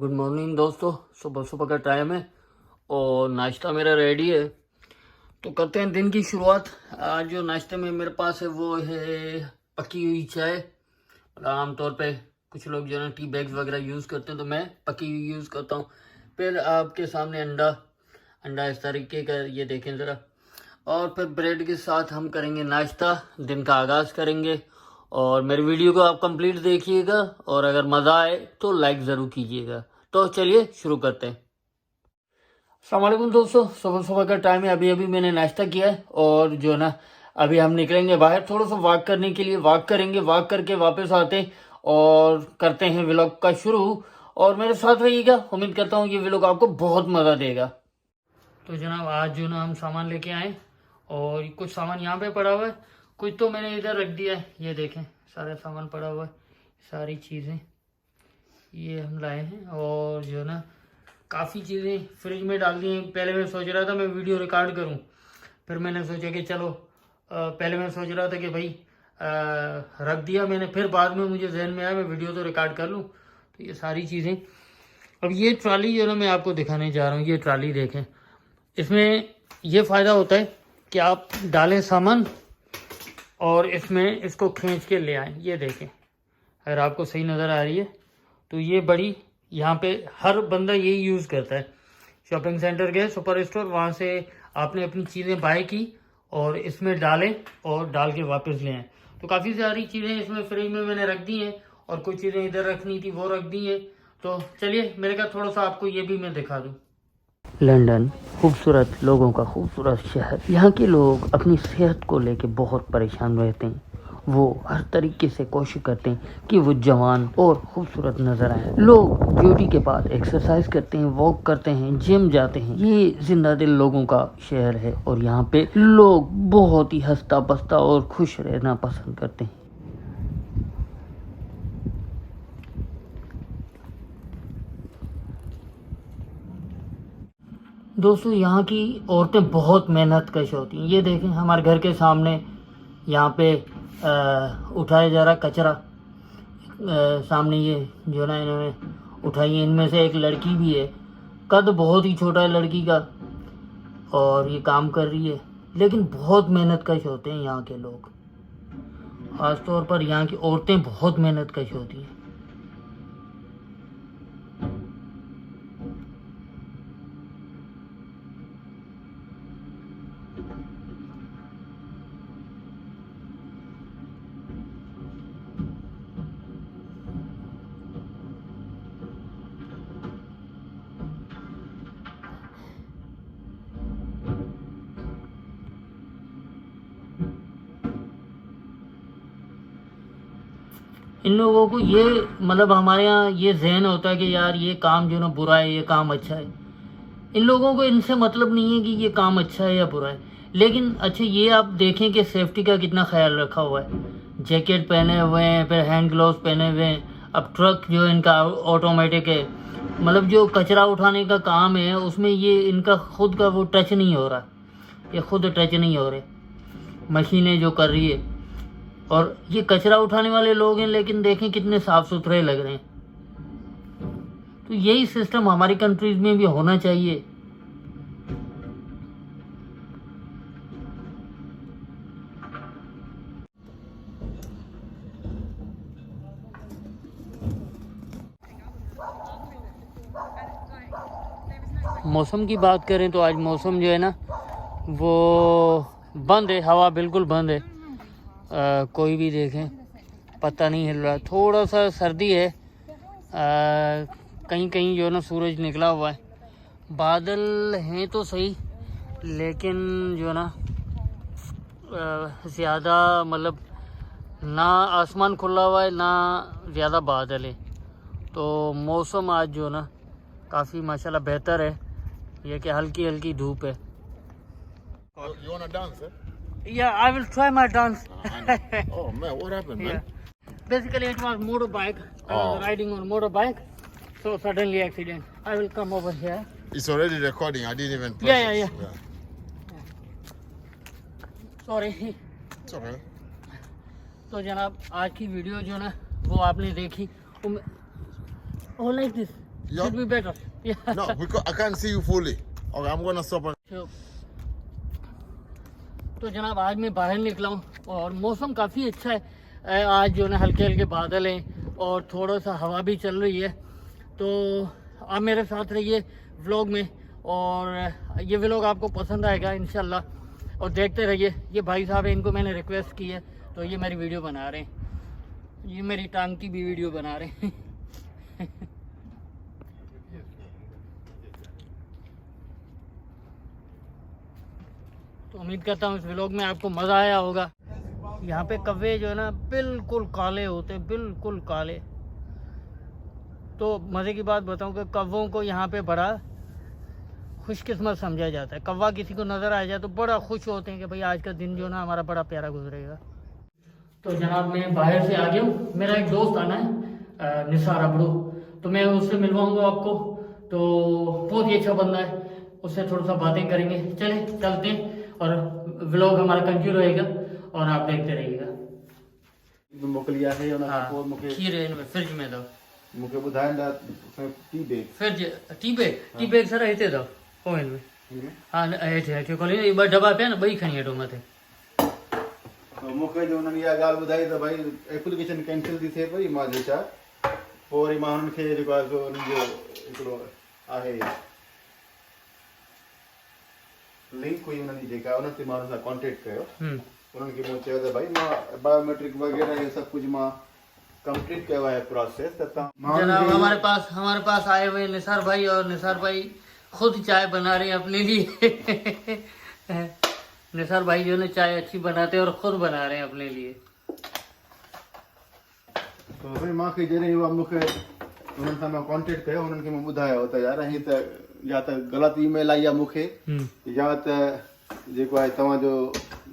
Good morning दोस्तों। सुबह सुबह का टाइम है और नाश्ता मेरा रेडी है, तो करते हैं दिन की शुरुआत। आज जो नाश्ते में मेरे पास है वो है पकी हुई चाय। आमतौर पे कुछ लोग जो है ना टी बैग्स वगैरह यूज़ करते हैं, तो मैं पकी हुई यूज़ करता हूँ। फिर आपके सामने अंडा इस तरीके का, ये देखें ज़रा। और फिर ब्रेड के साथ हम करेंगे नाश्ता, दिन का आगाज़ करेंगे। और मेरी वीडियो को आप कंप्लीट देखिएगा और अगर मज़ा आए तो लाइक ज़रूर कीजिएगा। तो चलिए शुरू करते हैं। अस्सलाम वालेकुम दोस्तों, सुबह सुबह का टाइम है। अभी मैंने नाश्ता किया है और जो है ना अभी हम निकलेंगे बाहर थोड़ा सा वॉक करने के लिए। वॉक करेंगे, वॉक करके वापस आते हैं और करते हैं व्लॉग का शुरू। और मेरे साथ रहिएगा, उम्मीद करता हूँ ये व्लॉग आपको बहुत मज़ा देगा। तो जनाब आज जो ना हम सामान लेके आए और कुछ सामान यहाँ पे पड़ा हुआ है, कुछ तो मैंने इधर रख दिया है। ये देखें सारा सामान पड़ा हुआ है, सारी चीज़ें ये हम लाए हैं। और जो ना काफ़ी चीज़ें फ्रिज में डाल दी हैं। पहले मैं सोच रहा था मैं वीडियो रिकॉर्ड करूं, फिर मैंने सोचा कि चलो पहले मैं सोच रहा था कि भाई रख दिया मैंने, फिर बाद में मुझे जहन में आया मैं वीडियो तो रिकॉर्ड कर लूं। तो ये सारी चीज़ें, अब ये ट्रॉली जो ना मैं आपको दिखाने जा रहा हूँ। ये ट्रॉली देखें, इसमें ये फ़ायदा होता है कि आप डालें सामान और इसमें इसको खींच के ले आएँ। ये देखें, अगर आपको सही नज़र आ रही है तो ये बड़ी, यहाँ पे हर बंदा यही यूज़ करता है। शॉपिंग सेंटर गए, सुपर स्टोर, वहाँ से आपने अपनी चीज़ें बाय की और इसमें डालें और डाल के वापस ले आएँ। तो काफ़ी सारी चीज़ें इसमें फ्रिज में मैंने रख दी हैं और कुछ चीज़ें इधर रखनी थी वो रख दी हैं। तो चलिए मेरे का थोड़ा सा आपको ये भी मैं दिखा दूँ। लंदन खूबसूरत लोगों का खूबसूरत शहर। यहाँ के लोग अपनी सेहत को लेके बहुत परेशान रहते हैं। वो हर तरीके से कोशिश करते हैं कि वो जवान और खूबसूरत नज़र आए। लोग ड्यूटी के बाद एक्सरसाइज करते हैं, वॉक करते हैं, जिम जाते हैं। ये जिंदा दिल लोगों का शहर है और यहाँ पे लोग बहुत ही हंसता बसता और खुश रहना पसंद करते हैं। दोस्तों यहाँ की औरतें बहुत मेहनत कश होती हैं। ये देखें हमारे घर के सामने यहाँ पे उठाया जा रहा कचरा। सामने ये जो ना इन्होंने उठाई है, इनमें से एक लड़की भी है। कद बहुत ही छोटा है लड़की का और ये काम कर रही है, लेकिन बहुत मेहनत कश होते हैं यहाँ के लोग। ख़ास तौर पर यहाँ की औरतें बहुत मेहनत कश होती हैं। इन लोगों को ये मतलब हमारे यहाँ ये जहन होता है कि यार ये काम जो ना बुरा है, ये काम अच्छा है। इन लोगों को इनसे मतलब नहीं है कि ये काम अच्छा है या बुरा है। लेकिन अच्छा ये आप देखें कि सेफ्टी का कितना ख्याल रखा हुआ है। जैकेट पहने हुए हैं, फिर हैंड ग्लोव्स पहने हुए हैं। अब ट्रक जो इनका ऑटोमेटिक है, मतलब जो कचरा उठाने का काम है उसमें ये इनका खुद का वो टच नहीं हो रहा, ये खुद टच नहीं हो रहे, मशीनें जो कर रही है। और ये कचरा उठाने वाले लोग हैं, लेकिन देखें कितने साफ सुथरे लग रहे हैं। तो यही सिस्टम हमारी कंट्रीज में भी होना चाहिए। मौसम की बात करें तो आज मौसम जो है ना वो बंद है, हवा बिल्कुल बंद है। कोई भी देखें पता नहीं हिल रहा, थोड़ा सा सर्दी है। कहीं कहीं जो है ना सूरज निकला हुआ है, बादल हैं तो सही, लेकिन जो है ना ज़्यादा मतलब ना आसमान खुला हुआ है ना ज़्यादा बादल है। तो मौसम आज जो है ना काफ़ी माशाल्लाह बेहतर है। ये कि हल्की हल्की धूप है। You wanna dance, eh? Yeah, I will try my dance. Oh man, what happened, man? Basically, it was motorbike. I was riding on motorbike, so suddenly accident. I will come over here. It's already recording. I didn't even press Yeah. it. Sorry. It's okay. तो जनाब आज की video जो ना वो आपने देखी, oh like this. Yeah. Should be better. Yeah. No, because I can't see you fully. Okay, I'm gonna stop. तो जनाब आज मैं बाहर निकला हूँ और मौसम काफ़ी अच्छा है। आज जो है हल्के हल्के बादल हैं और थोड़ा सा हवा भी चल रही है। तो आप मेरे साथ रहिए व्लॉग में और ये व्लॉग आपको पसंद आएगा इंशाल्लाह और देखते रहिए। ये भाई साहब हैं, इनको मैंने रिक्वेस्ट की है तो ये मेरी वीडियो बना रहे हैं। ये मेरी टांग की भी वीडियो बना रहे हैं। तो उम्मीद करता हूँ इस व्लॉग में आपको मज़ा आया होगा। यहाँ पे कौवे जो है ना बिल्कुल काले होते हैं, बिल्कुल काले। तो मज़े की बात बताऊँ कि कौवों को यहाँ पे बड़ा खुशकिस्मत समझा जाता है। कौवा किसी को नज़र आ जाए तो बड़ा खुश होते हैं कि भाई आज का दिन जो ना हमारा बड़ा प्यारा गुजरेगा। तो जनाब मैं बाहर से आ गया हूँ। मेरा एक दोस्त आना है निसार अबड़ू, तो मैं उससे मिलवाऊँगा आपको। तो बहुत ही अच्छा बंदा है, उससे थोड़ा सा बातें करेंगे। चले चलते हैं और व्लॉग हमारा कंटिन्यू रहेगा और आप देखते रहिएगा। मोकिलिया है उन खां पोइ मूंखे खीर हिन में फ्रिज में अथव। मूंखे ॿुधाईंदा tea bag fridge tea bag sir हिते अथव पोइ हिन में। हा हेठि हेठि खोली ॿ दॿा पिया न, ॿई खणी हेठो मथे। मूंखे जो उन्हनि इहा ॻाल्हि ॿुधाई त भई एप्लीकेशन कैंसिल थी थिए पई। मां जो छा पोइ वरी मां हुननि खे जेको आहे सो उन्हनि जो हिकिड़ो आहे लिंक हुई उन्हनि जी जेका, उन ते मां हुननि सां कॉन्टेक्ट कयो। उन्हनि खे मूं चयो त भई मां बायोमेट्रिक वग़ैरह इहे सभु कुझु मां कंप्लीट कयो आहे प्रोसेस। त तव्हां जनाब हमारे पास आए हुए निसार भाई और निसार भाई खुद चाय बना रहे हैं अपने लिए। निसार भाई जो है चाय अच्छी बनाते हैं और खुद बना रहे हैं अपने लिए। त भई मूंखे जॾहिं उहा मूंखे उन्हनि सां मां कॉन्टेक्ट कयो, उन्हनि खे मां ॿुधायो त यार हीअ त या त ग़लति ईमेल आई आहे मूंखे, या त जेको आहे तव्हांजो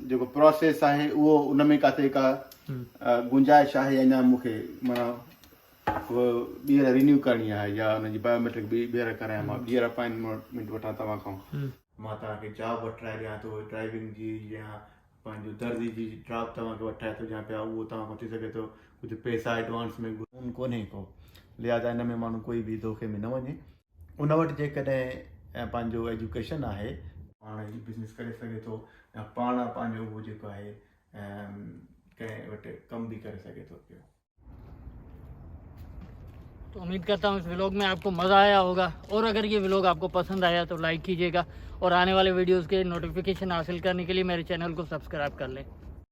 जेको प्रोसेस आहे उहो उन में काथे का गुंजाइश आहे अञा मूंखे माना उहो ॿीहर रिन्यू करणी आहे या हुनजी बायोमेट्रिक बि ॿीहर करायां। मां ॿीहर अपॉइंटमेंट वठां तव्हां खां। मां तव्हांखे जॉब वठाए ॾियां थो ड्राइविंग जी या पंहिंजो दर्जी जी जॉब तव्हांखे वठाए थो ॾियां पिया, उहो तव्हां खां थी सघे थो कुझु पैसा एडवांस में कोन्हे को, लिहाज़ा हिन में माण्हू कोई बि धोखे में न वञे। उन वटि जेकॾहिं पंहिंजो एजुकेशन आहे, पाण ई बिज़नेस करे सघे थो या पाण पंहिंजो उहो जेको आहे कंहिं वटि कमु बि करे सघे थो पियो। तो उम्मीद करता हूँ इस व्लॉग में आपको मज़ा आया होगा और अगर ये व्लॉग आपको पसंद आया तो लाइक कीजिएगा और आने वाले वीडियोस के नोटिफिकेशन हासिल करने के लिए मेरे चैनल को सब्सक्राइब कर लें।